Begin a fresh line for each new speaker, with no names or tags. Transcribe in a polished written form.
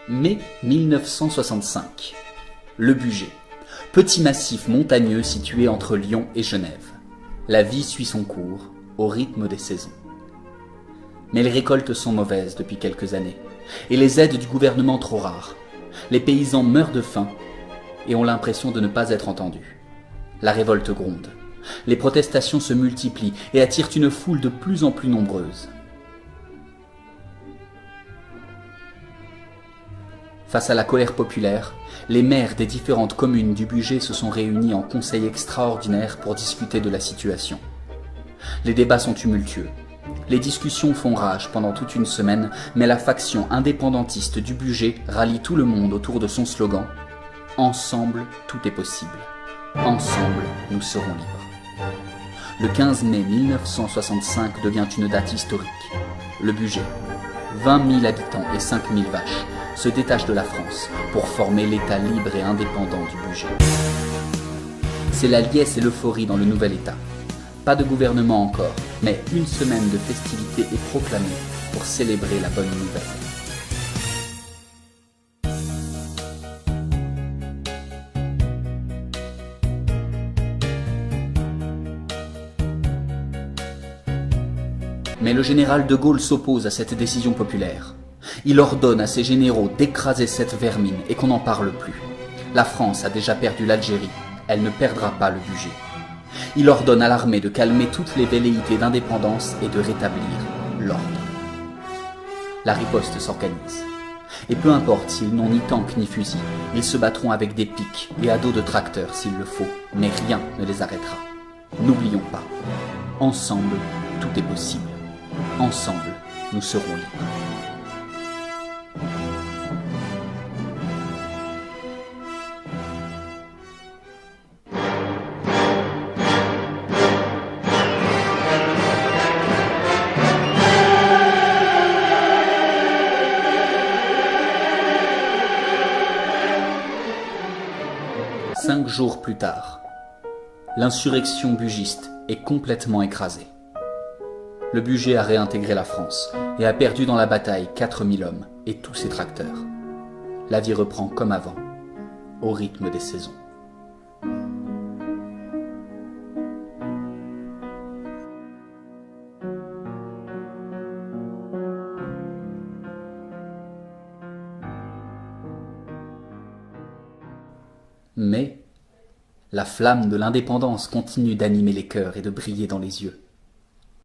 Mai 1965. Le Bugey. Petit massif montagneux situé entre Lyon et Genève. La vie suit son cours, au rythme des saisons. Mais les récoltes sont mauvaises depuis quelques années, et les aides du gouvernement trop rares. Les paysans meurent de faim et ont l'impression de ne pas être entendus. La révolte gronde. Les protestations se multiplient et attirent une foule de plus en plus nombreuse. Face à la colère populaire, les maires des différentes communes du Bugey se sont réunis en conseil extraordinaire pour discuter de la situation. Les débats sont tumultueux. Les discussions font rage pendant toute une semaine, mais la faction indépendantiste du Bugey rallie tout le monde autour de son slogan « Ensemble, tout est possible. Ensemble, nous serons libres ». Le 15 mai 1965 devient une date historique. Le Bugey, 20 000 habitants et 5 000 vaches, se détache de la France pour former l'État libre et indépendant du Bugey. C'est la liesse et l'euphorie dans le nouvel État. Pas de gouvernement encore, mais une semaine de festivités est proclamée pour célébrer la bonne nouvelle. Mais le général de Gaulle s'oppose à cette décision populaire. Il ordonne à ses généraux d'écraser cette vermine et qu'on n'en parle plus. La France a déjà perdu l'Algérie, elle ne perdra pas le Bugey. Il ordonne à l'armée de calmer toutes les velléités d'indépendance et de rétablir l'ordre. La riposte s'organise. Et peu importe s'ils n'ont ni tank ni fusil, ils se battront avec des pics et à dos de tracteurs s'il le faut, mais rien ne les arrêtera. N'oublions pas, ensemble, tout est possible. Ensemble, nous serons libres. Cinq jours plus tard, l'insurrection bugiste est complètement écrasée. Le Bugey a réintégré la France et a perdu dans la bataille 4000 hommes et tous ses tracteurs. La vie reprend comme avant, au rythme des saisons. Mais la flamme de l'indépendance continue d'animer les cœurs et de briller dans les yeux.